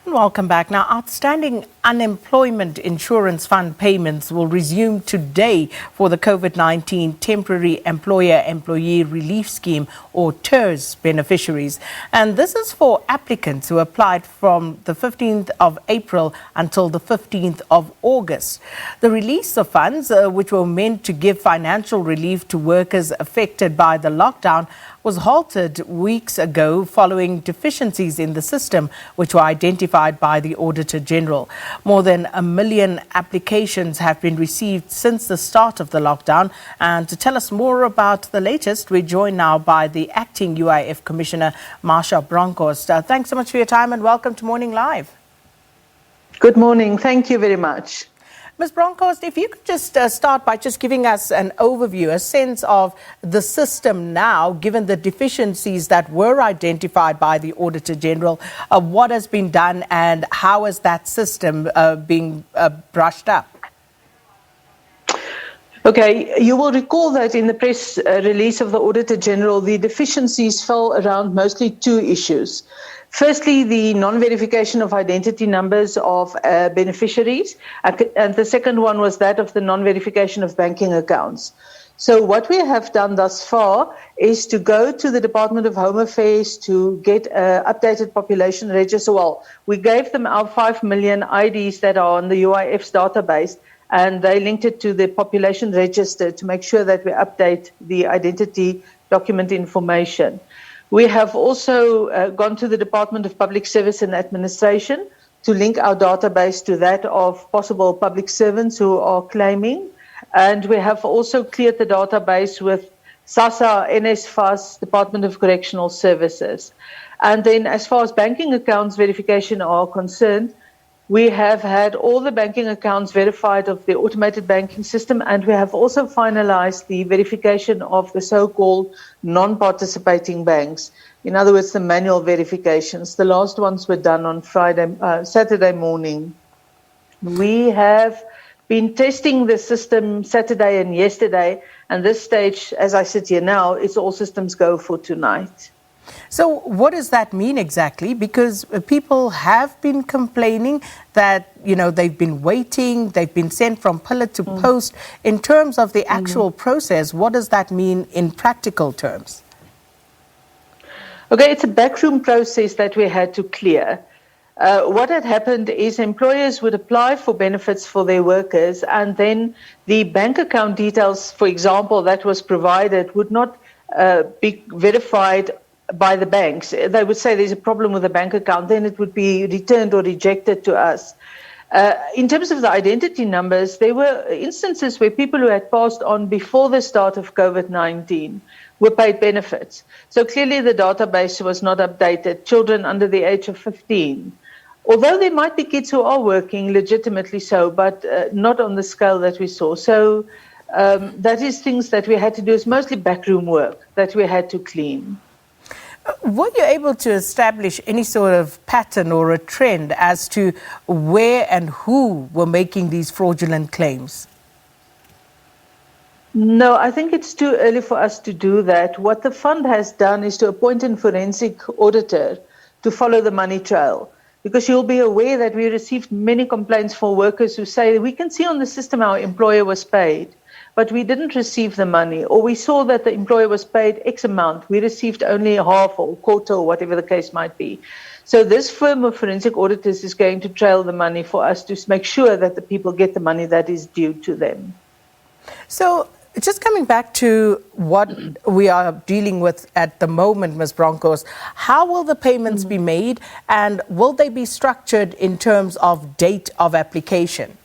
Welcome back. Now, outstanding unemployment insurance fund payments will resume today for the COVID-19 Temporary Employer-Employee Relief Scheme, or TERS, beneficiaries. And this is for applicants who applied from the 15th of April until the 15th of August. The release of funds, which were meant to give financial relief to workers affected by the lockdown, was halted weeks ago following deficiencies in the system, which were identified by the Auditor General. More than 1 million applications have been received since the start of the lockdown. And to tell us more about the latest, we're joined now by the Acting UIF Commissioner, Marsha Bronkhorst. Thanks so much for your time and welcome to Morning Live. Good morning. Thank you very much. Ms. Bronkhorst, if you could just start by just giving us an overview, a sense of the system now, given the deficiencies that were identified by the Auditor General, what has been done and how is that system being brushed up? Okay, you will recall that in the press release of the Auditor General, the deficiencies fell around mostly two issues. Firstly, the non-verification of identity numbers of beneficiaries, and the second one was that of the non-verification of banking accounts. So what we have done thus far is to go to the Department of Home Affairs to get an updated population register. Well, we gave them our 5 million IDs that are on the UIF's database, and they linked it to the population register to make sure that we update the identity document information. We have also gone to the Department of Public Service and Administration to link our database to that of possible public servants who are claiming. And we have also cleared the database with SASSA, NSFAS, Department of Correctional Services. And then as far as banking accounts verification are concerned, we have had all the banking accounts verified of the automated banking system, and we have also finalized the verification of the so-called non-participating banks. In other words, the manual verifications. The last ones were done on Saturday morning. We have been testing the system Saturday and yesterday, and this stage, as I sit here now, it's all systems go for tonight. So what does that mean exactly? Because people have been complaining that, they've been waiting, they've been sent from pillar to post. In terms of the actual process, what does that mean in practical terms? Okay, it's a backroom process that we had to clear. What had happened is employers would apply for benefits for their workers, and then the bank account details, for example, that was provided would not be verified by the banks. They would say there's a problem with the bank account, then it would be returned or rejected to us. In terms of the identity numbers, there were instances where people who had passed on before the start of COVID-19 were paid benefits. So clearly the database was not updated. Children under the age of 15. Although there might be kids who are working legitimately so, but not on the scale that we saw. So that is things that we had to do. It's mostly backroom work that we had to clean. Were you able to establish any sort of pattern or a trend as to where and who were making these fraudulent claims? No, I think it's too early for us to do that. What the fund has done is to appoint a forensic auditor to follow the money trail. Because you'll be aware that we received many complaints from workers who say, we can see on the system our employer was paid, but we didn't receive the money, or we saw that the employer was paid X amount. We received only half or quarter or whatever the case might be. So this firm of forensic auditors is going to trail the money for us to make sure that the people get the money that is due to them. So just coming back to what we are dealing with at the moment, Ms. Bronkhorst, how will the payments be made, and will they be structured in terms of date of application?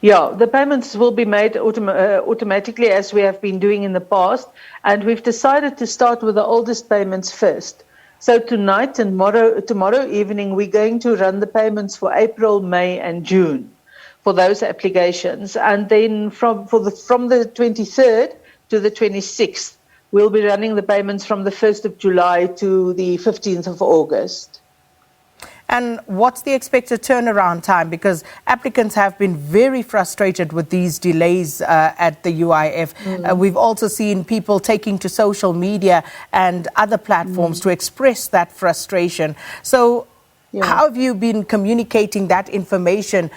Yeah, the payments will be made automatically as we have been doing in the past, and we've decided to start with the oldest payments first. So tonight and tomorrow evening, we're going to run the payments for April, May and June for those applications. And then from the 23rd to the 26th, we'll be running the payments from the 1st of July to the 15th of August. And what's the expected turnaround time? Because applicants have been very frustrated with these delays at the UIF. We've also seen people taking to social media and other platforms to express that frustration. So Yeah. How have you been communicating that information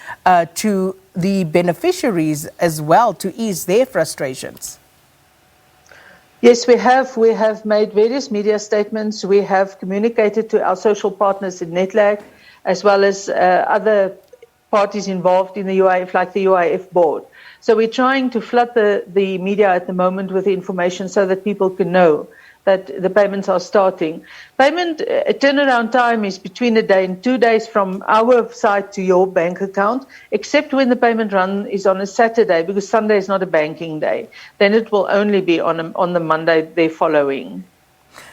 to the beneficiaries as well to ease their frustrations? Yes, we have. We have made various media statements. We have communicated to our social partners in NETLAG, as well as other parties involved in the UIF, like the UIF board. So we're trying to flood the media at the moment with the information so that people can know that the payments are starting. Payment turnaround time is between a day and 2 days from our side to your bank account, except when the payment run is on a Saturday, because Sunday is not a banking day. Then it will only be on the Monday they're following.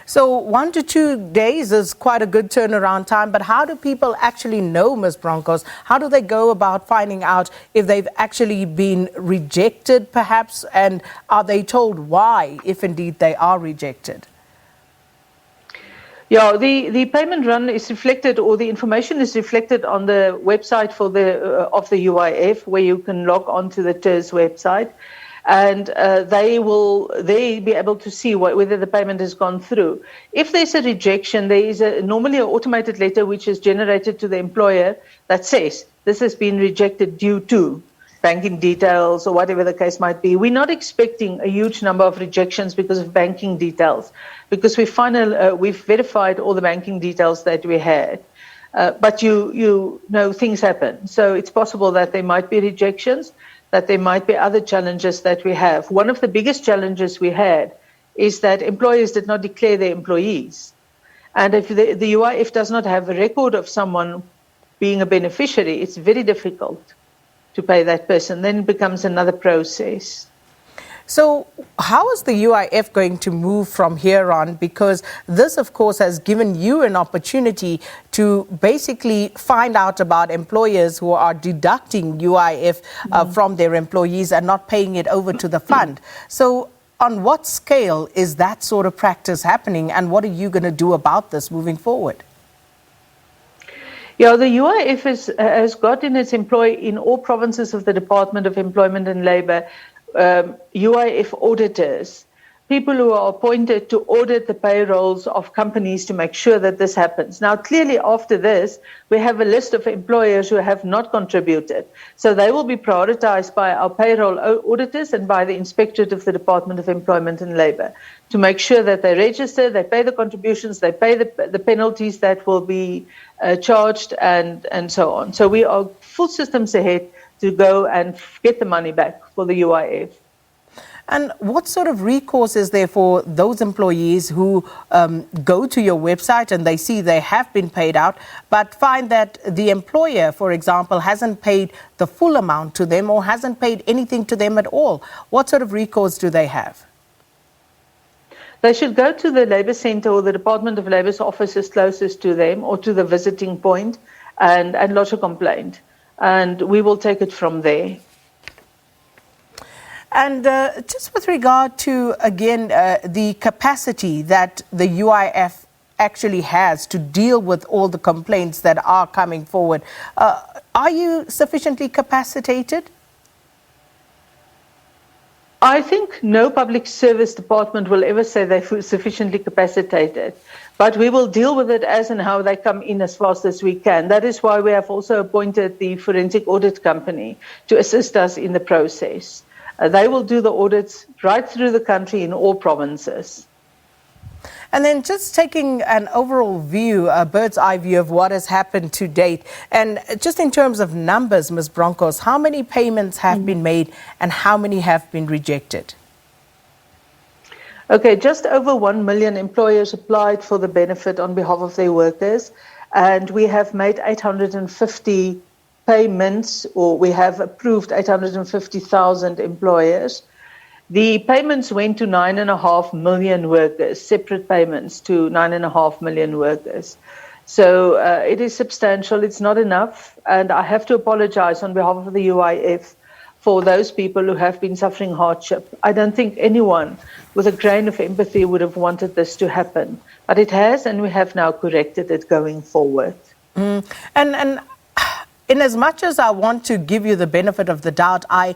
So 1 to 2 days is quite a good turnaround time, but how do people actually know, Ms. Bronkhorst? How do they go about finding out if they've actually been rejected, perhaps, and are they told why, if indeed they are rejected? Yeah, the payment run is reflected, or the information is reflected on the website for of the UIF, where you can log on to the TERS website. And they will be able to see whether the payment has gone through. If there's a rejection, there is normally an automated letter which is generated to the employer that says this has been rejected due to banking details or whatever the case might be. We're not expecting a huge number of rejections because of banking details, because we've verified all the banking details that we had. But you know things happen. So it's possible that there might be rejections, that there might be other challenges that we have. One of the biggest challenges we had is that employers did not declare their employees. And if the UIF does not have a record of someone being a beneficiary, it's very difficult to pay that person. Then it becomes another process. So how is the UIF going to move from here on? Because this, of course, has given you an opportunity to basically find out about employers who are deducting UIF from their employees and not paying it over to the fund. So on what scale is that sort of practice happening, and what are you going to do about this moving forward? Yeah, the UIF has got in its employ in all provinces of the Department of Employment and Labour UIF auditors, people who are appointed to audit the payrolls of companies to make sure that this happens. Now, clearly after this, we have a list of employers who have not contributed. So they will be prioritized by our payroll auditors and by the Inspectorate of the Department of Employment and Labour to make sure that they register, they pay the contributions, they pay the penalties that will be charged, and so on. So we are full systems ahead to go and get the money back for the UIF. And what sort of recourse is there for those employees who go to your website and they see they have been paid out, but find that the employer, for example, hasn't paid the full amount to them or hasn't paid anything to them at all? What sort of recourse do they have? They should go to the Labour Centre or the Department of Labour's offices closest to them, or to the visiting point, and lodge a complaint. And we will take it from there. And just with regard to, again, the capacity that the UIF actually has to deal with all the complaints that are coming forward, are you sufficiently capacitated? I think no public service department will ever say they're sufficiently capacitated, but we will deal with it as and how they come in as fast as we can. That is why we have also appointed the forensic audit company to assist us in the process. They will do the audits right through the country in all provinces. And then just taking an overall view, a bird's eye view of what has happened to date. And just in terms of numbers, Ms. Bronkhorst, how many payments have been made and how many have been rejected? Okay, just over 1 million employers applied for the benefit on behalf of their workers. And we have made 850 payments, or we have approved 850,000 employers. The payments went to 9.5 million workers, separate payments to 9.5 million workers. So it is substantial. It's not enough. And I have to apologize on behalf of the UIF for those people who have been suffering hardship. I don't think anyone with a grain of empathy would have wanted this to happen. But it has, and we have now corrected it going forward. And in as much as I want to give you the benefit of the doubt, I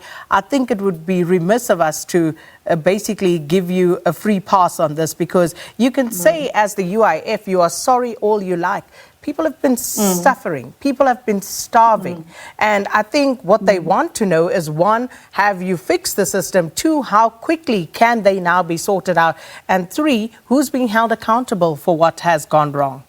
think it would be remiss of us to basically give you a free pass on this, because you can say as the UIF, you are sorry all you like. People have been suffering. People have been starving. And I think what they want to know is, one, have you fixed the system? Two, how quickly can they now be sorted out? And three, who's being held accountable for what has gone wrong?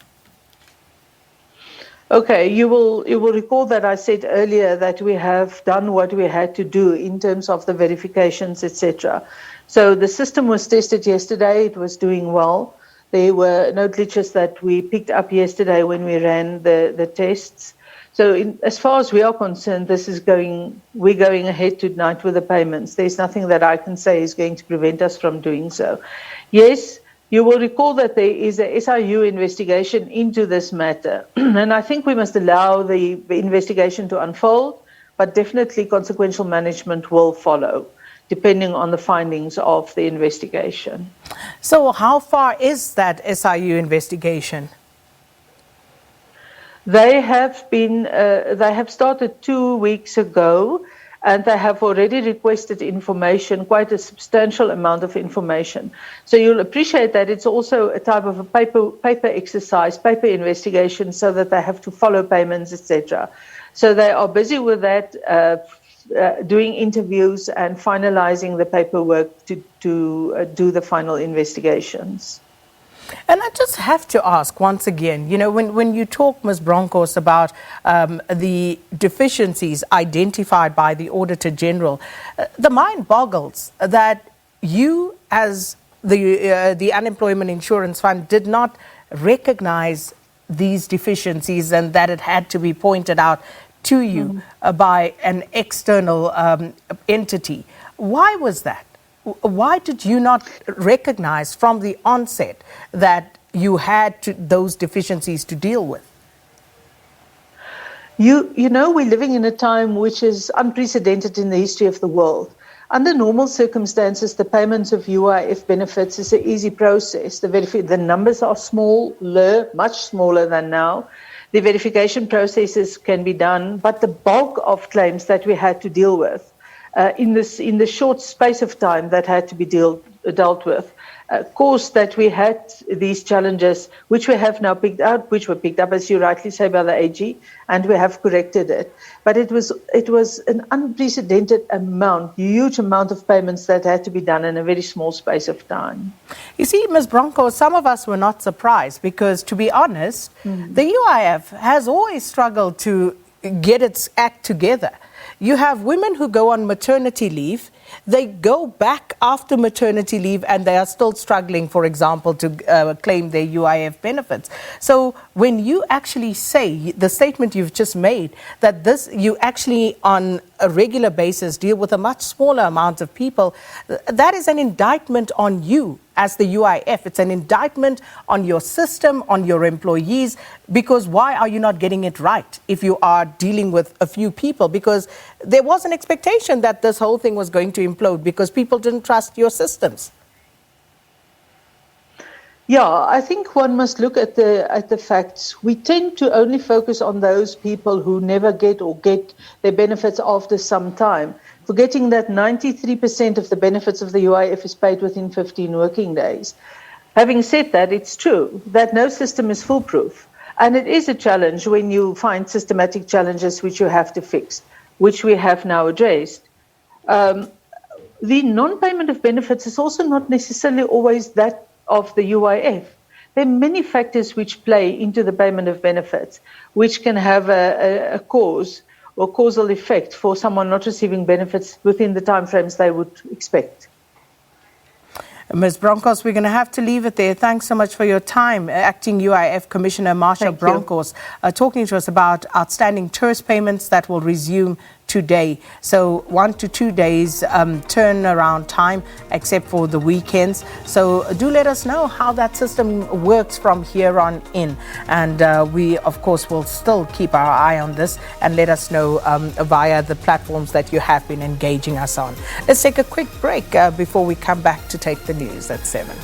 Okay, you will recall that I said earlier that we have done what we had to do in terms of the verifications, etc. So the system was tested yesterday. It was doing well. There were no glitches that we picked up yesterday when we ran the tests. So as far as we are concerned, we're going ahead tonight with the payments. There's nothing that I can say is going to prevent us from doing so. Yes, you will recall that there is a SIU investigation into this matter. And I think we must allow the investigation to unfold, but definitely consequential management will follow, depending on the findings of the investigation. So how far is that SIU investigation? They have started 2 weeks ago, and they have already requested information, quite a substantial amount of information. So you'll appreciate that it's also a type of a paper exercise, paper investigation, so that they have to follow payments, etc. So they are busy with that, doing interviews and finalizing the paperwork to do the final investigations. And I just have to ask once again, you know, when you talk, Ms. Bronkhorst, about the deficiencies identified by the Auditor General, the mind boggles that you, as the Unemployment Insurance Fund, did not recognize these deficiencies, and that it had to be pointed out to you by an external entity. Why was that? Why did you not recognize from the onset that you had those deficiencies to deal with? You know, we're living in a time which is unprecedented in the history of the world. Under normal circumstances, the payments of UIF benefits is an easy process. The numbers are smaller, much smaller than now. The verification processes can be done, but the bulk of claims that we had to deal with in the short space of time that had to be dealt with, caused that we had these challenges, which we have now picked up, which were picked up, as you rightly say, by the AG, and we have corrected it. But it was an unprecedented amount, huge amount of payments that had to be done in a very small space of time. You see, Ms. Bronkhorst, some of us were not surprised because, to be honest, the UIF has always struggled to get its act together. You have women who go on maternity leave. They go back after maternity leave and they are still struggling, for example, to claim their UIF benefits. So when you actually say, the statement you've just made, that you actually on a regular basis deal with a much smaller amount of people, that is an indictment on you as the UIF. It's an indictment on your system, on your employees, because why are you not getting it right if you are dealing with a few people? Because there was an expectation that this whole thing was going to implode because people didn't trust your systems. Yeah, I think one must look at the facts. We tend to only focus on those people who never get or get their benefits after some time, forgetting that 93% of the benefits of the UIF is paid within 15 working days. Having said that, it's true that no system is foolproof. And it is a challenge when you find systematic challenges which you have to fix, which we have now addressed. The non-payment of benefits is also not necessarily always that of the UIF. There are many factors which play into the payment of benefits, which can have a cause or causal effect for someone not receiving benefits within the timeframes they would expect. Ms. Bronkhorst, we're going to have to leave it there. Thanks so much for your time. Acting UIF Commissioner Marsha Bronkhorst talking to us about outstanding TERS payments that will resume today. So 1 to 2 days turnaround time, except for the weekends. So do let us know how that system works from here on in. And we, of course, will still keep our eye on this and let us know via the platforms that you have been engaging us on. Let's take a quick break before we come back to take the news at 7.